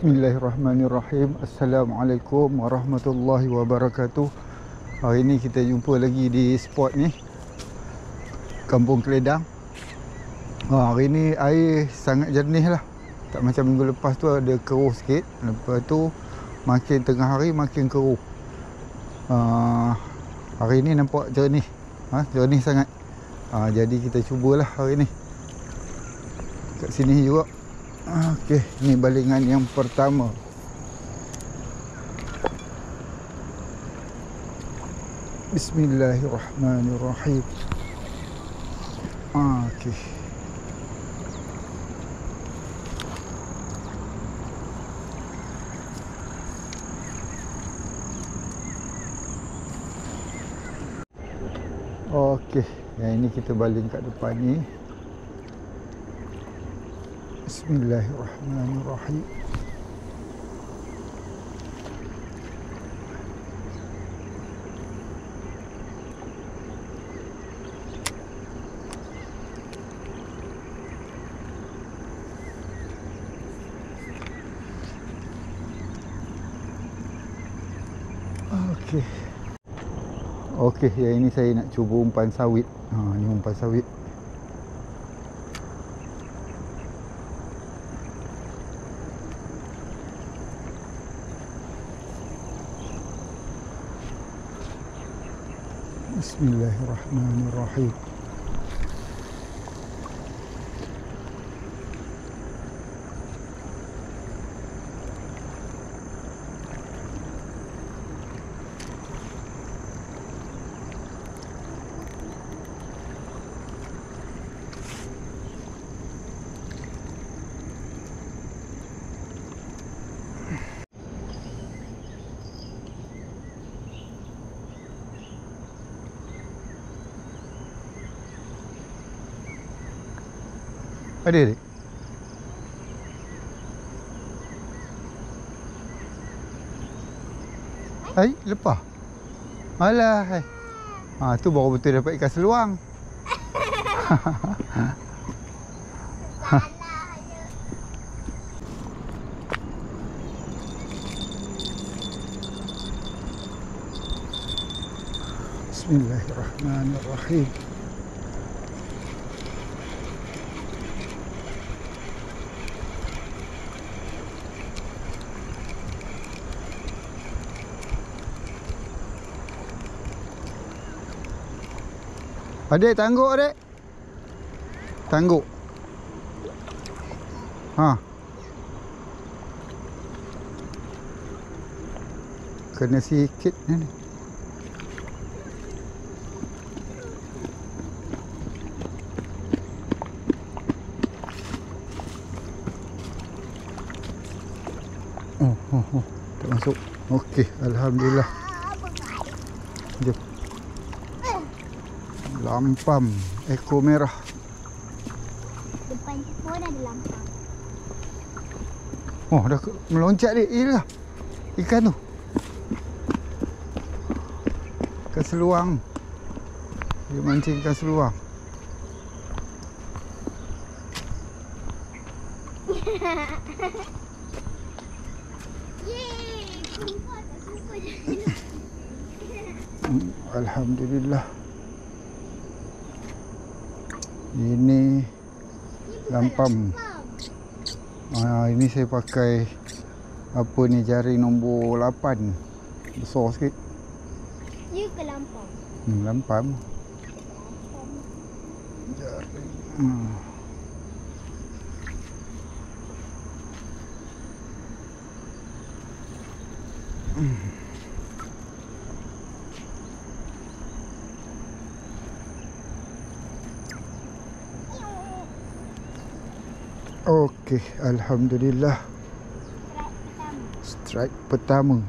Bismillahirrahmanirrahim. Assalamualaikum warahmatullahi wabarakatuh. Hari ni kita jumpa lagi di spot ni, Kampung Keledang. Hari ni air sangat jernih lah. Tak macam minggu lepas tu ada keruh sikit. Lepas tu makin tengah hari makin keruh. Hari ni nampak jernih, jernih sangat. Jadi kita cubalah hari ni kat sini juga. Okey, ni balingan yang pertama. Bismillahirrahmanirrahim. Okey. Okey, yang ini kita baling kat depan ni. Bismillahirrahmanirrahim. Okey. Okey, yang ini saya nak cuba umpan sawit. Ni umpan sawit. Bismillahirrahmanirrahim. Ada. Hai, lepas. Alah, hai. Tu baru betul dapat ikan seluang. Bismillahirrahmanirrahim. Adik, tangguk adik. Tangguk. Kena sikit ni. Tak masuk. Okey, alhamdulillah. Jom. Lampam ekor merah. Depan pun ada lampam. Oh, dah meloncat dia. Iyalah. Ikan tu. Ikan seluang. Dia mancing ikan seluang. Alhamdulillah. Ini lampam. Ini saya pakai apa ni, jaring nombor 8. Besar sikit. Ya ke lampam? Lampam. Jaring. Okey, alhamdulillah. Strike pertama.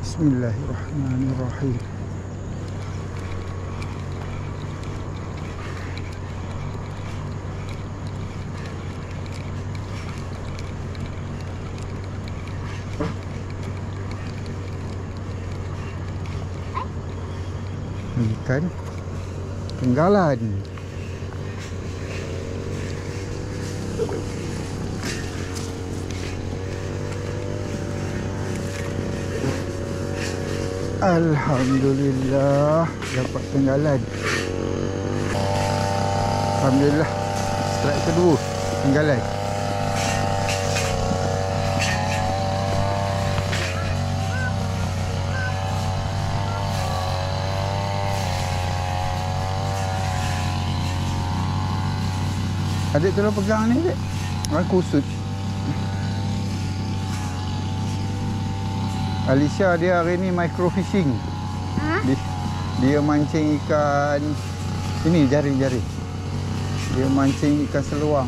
Bismillahirrahmanirrahim. Ikan tenggalan. Alhamdulillah dapat tenggalan. Alhamdulillah. Strike kedua tenggalan. Adik tolong pegang ni, Adik. Aku kusut. Alicia dia hari ni micro fishing. Ha? Dia mancing ikan ini jari-jari. Dia mancing ikan seluang.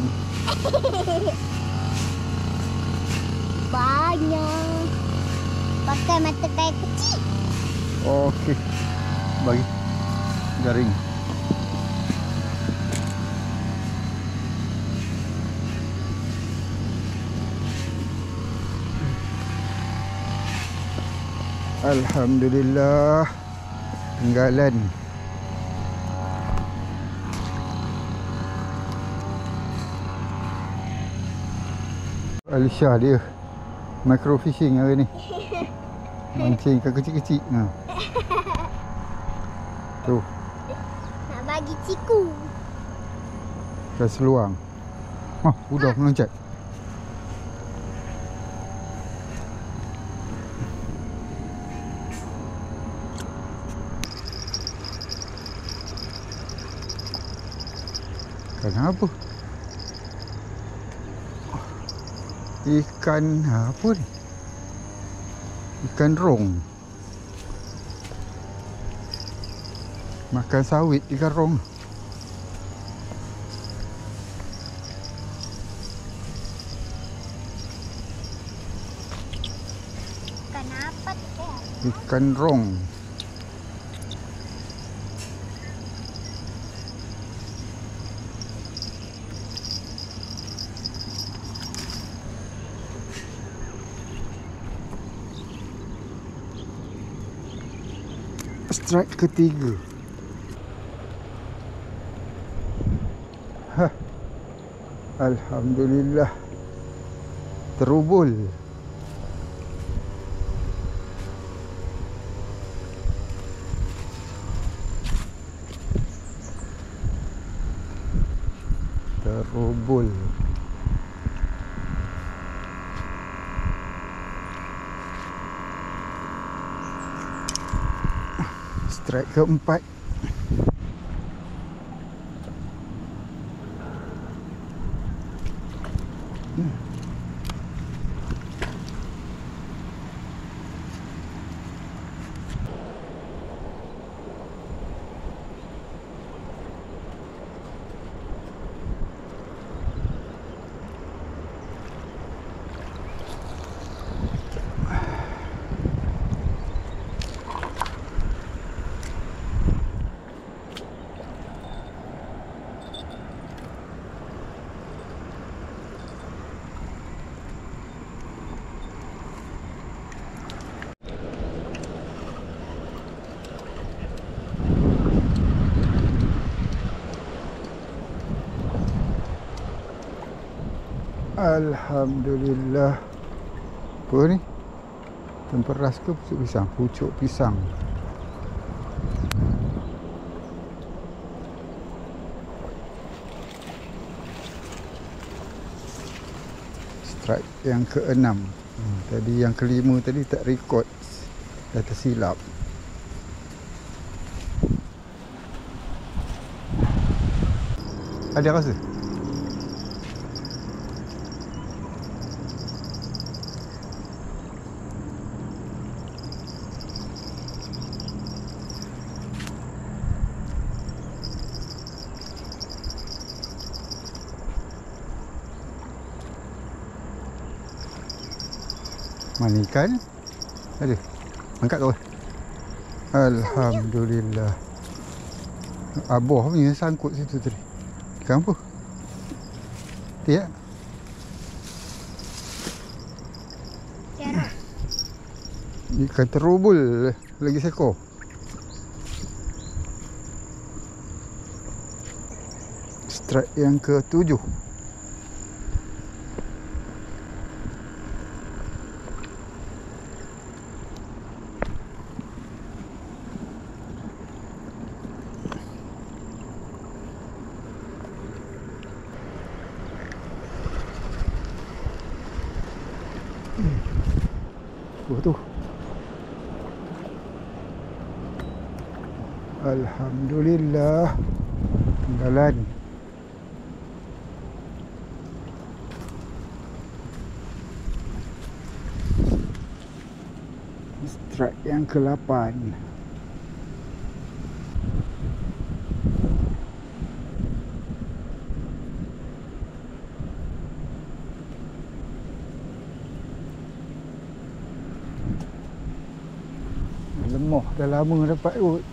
Banyak. Pakai mata kail kecil. Okey. Bagi jaring. Alhamdulillah tenggalan. Alicia dia micro fishing hari ni. Mancing ikan kecil-kecil. Ha. Tu, Nak bagi ciku. ikan seluang. Udah meloncat. Ikan apa? Ikan apa ni? Ikan rong. Makan sawit ikan rong. Ikan apa tu? Ikan rong. Strike ketiga. Alhamdulillah. Terubul. Terubul. Strike keempat. Alhamdulillah. Apa ni? Temperas ke pucuk pisang? Pucuk pisang. Strike yang ke-6. Tadi yang ke-5 tadi tak record. Dah tersilap. Ada rasa? Mana ikan? Ada. Angkat kau. Alhamdulillah. Abah punya sangkut situ tadi. Ikan apa? Tiap. Ikan terubul lagi seekor. Strike yang ke-7. Tu. Alhamdulillah. Tinggalan. Strike yang ke-8. Lemah, dah lama dapat kot.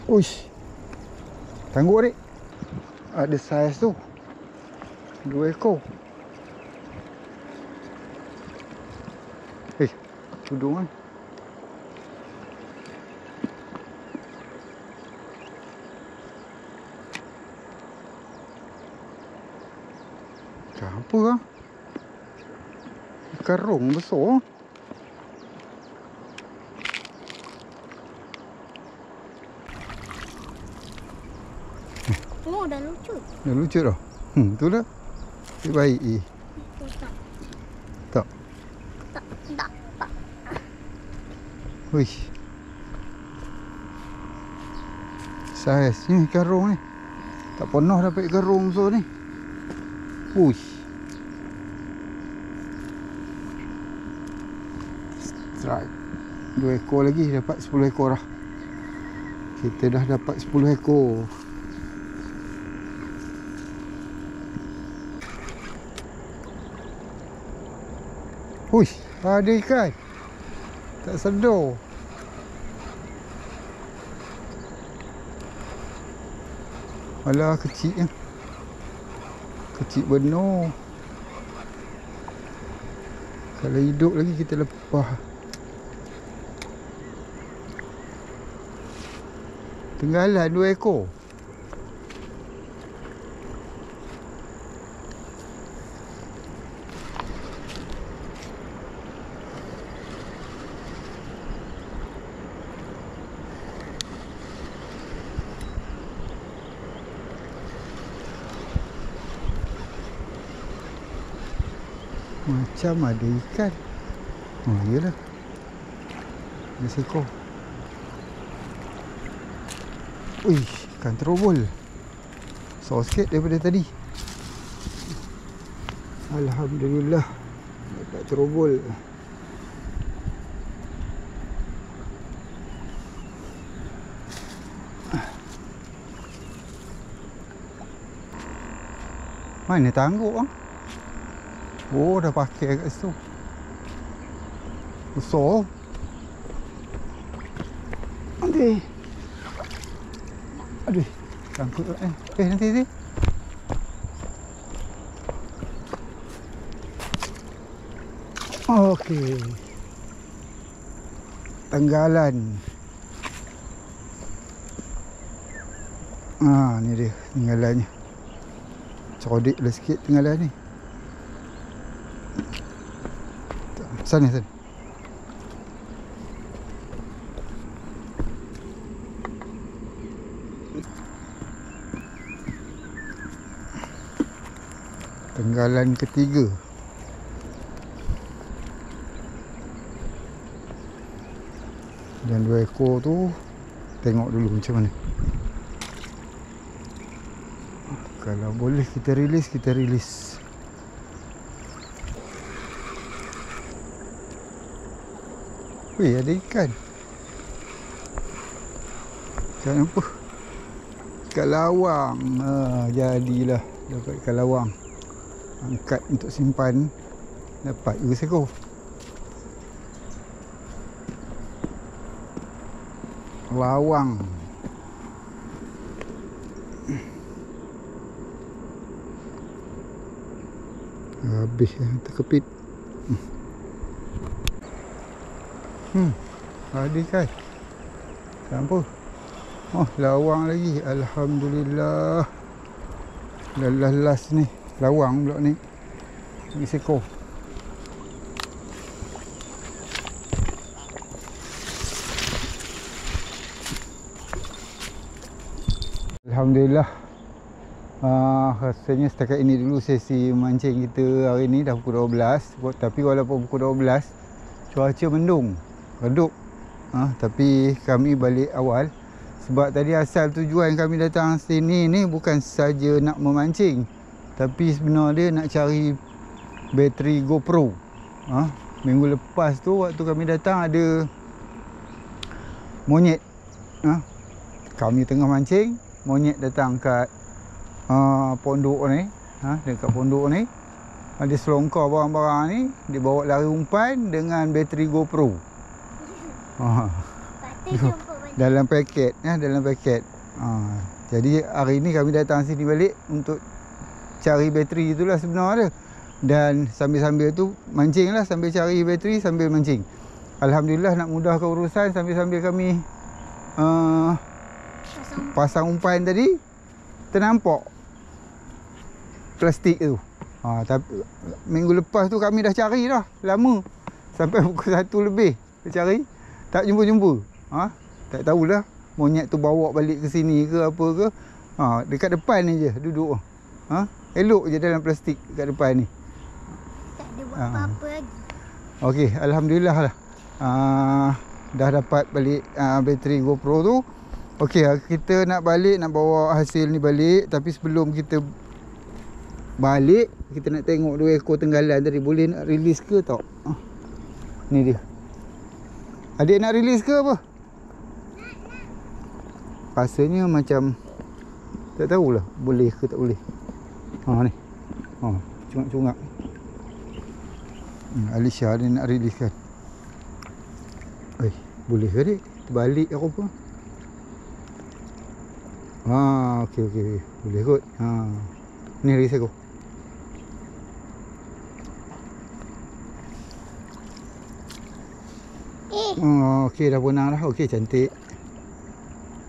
Uish, tangguh adik. Ada saiz tu 2 ekor. Tudung kan. Apa lah? Karung besar. Oh, dah lucu. Dah lucu dah. Tu dah. Baik. Tak. Tak. Tak. Wish. Saiz ni karung ni. Tak pernah dapat karung besar ni. Wish. Strike 2 ekor lagi, dapat 10 ekor dah. Kita dah dapat 10 ekor. Huish, ada ikan. Tak sedar. Alah, kecil kan. Kecil benar. Kalau hidup lagi kita lepas. Tenggalan 2 ekor. Macam ada ikan. Oh, iyalah. Ada seekor. Ui, ikan terobol. Besar sikit daripada tadi. Alhamdulillah. Dapat terobol. Mana tangguk ah? Oh, dah pakai kat situ. Besar. Aduh. Aduh, sangkut nanti. Okey. Tenggalan. Ni dia tenggalannya. Codik lah sikit tenggalan ni. Sana. Tenggalan ketiga. Dan 2 ekor tu tengok dulu macam mana. Kalau boleh kita rilis. Weh, ada ikan. Ikan apa? Ikan lawang. Jadilah dapat ikan lawang. Angkat untuk simpan. Dapat juga seekor. Lawang. Habis terkepit. Ada kan? Apa? Oh, lawang lagi. Alhamdulillah. Las ni. Lawang pula ni. Ni sekor. Alhamdulillah. Rasanya setakat ini dulu sesi mancing kita hari ni dah pukul 12. Tapi walaupun pukul 12, cuaca mendung, redup. Tapi kami balik awal. Sebab tadi asal tujuan kami datang sini ni bukan saja nak memancing, tapi sebenarnya nak cari bateri GoPro. Minggu lepas tu waktu kami datang ada monyet. Kami tengah mancing, monyet datang kat pondok ni. Dekat pondok ni dia selongkar barang-barang ni, dia bawa lari umpan dengan bateri GoPro. Dalam paket, dalam paket. Jadi hari ni kami datang sini balik untuk cari bateri itulah sebenarnya. Dan sambil-sambil tu mancing lah, sambil cari bateri sambil mancing. Alhamdulillah nak mudahkan urusan, sambil-sambil kami pasang umpan tadi, ternampak plastik tu. Tapi minggu lepas tu kami dah cari dah lama, sampai pukul 1 lebih kita cari, tak jumpa-jumpa. Tak tahulah monyet tu bawa balik ke sini ke apa ke. Dekat depan ni je duduk. Elok je dalam plastik dekat depan ni. Tak ada buat apa-apa lagi. Okey, alhamdulillah lah. Dah dapat balik bateri GoPro tu. Okey, kita nak balik, nak bawa hasil ni balik. Tapi sebelum kita balik, kita nak tengok 2 ekor tenggalan tadi. Boleh nak release ke tak? Ni dia. Adik nak release ke apa? Rasanya macam tak tahulah boleh ke tak boleh. Ni. Cungak-cungak. Alisha dia nak release kan. Boleh ke adik? Terbalik aku pun. Okey. Boleh kot. Ni release aku. Okey, dah punang dah. Okey, cantik.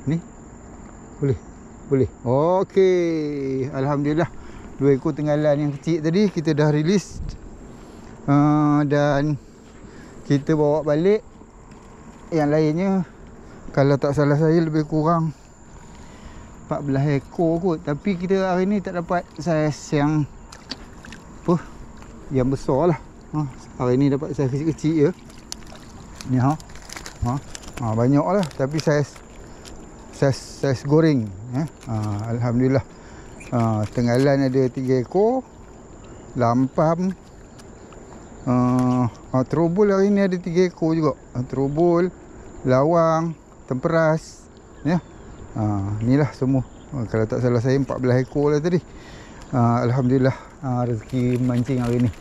Ni. Boleh. Okey. Alhamdulillah. 2 ekor tenggalan yang kecil tadi kita dah release. Dan kita bawa balik. Yang lainnya, kalau tak salah saya lebih kurang 14 ekor kot. Tapi kita hari ni tak dapat saiz yang yang besar lah. Hari ni dapat saiz kecil-kecil je. Ni banyak lah. Tapi saiz goreng. Alhamdulillah. Tenggalan ada 3 ekor. Lampam. Terobol hari ni ada 3 ekor juga. Terobol, lawang, temperas. Inilah semua. Kalau tak salah saya 14 ekor lah tadi. Alhamdulillah rezeki mancing hari ni.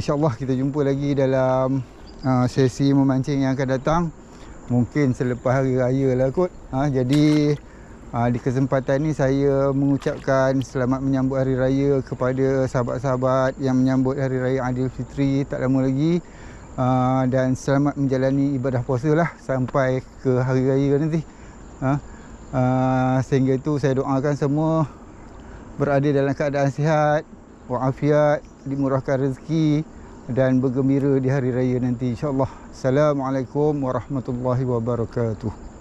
InsyaAllah kita jumpa lagi dalam sesi memancing yang akan datang. Mungkin selepas hari raya lah kot. Jadi di kesempatan ni saya mengucapkan selamat menyambut hari raya kepada sahabat-sahabat yang menyambut hari raya Aidilfitri tak lama lagi. Dan selamat menjalani ibadah puasa lah sampai ke hari raya nanti. Sehingga itu saya doakan semua berada dalam keadaan sihat, walafiat, dimurahkan rezeki dan bergembira di hari raya nanti insya-Allah. Assalamualaikum warahmatullahi wabarakatuh.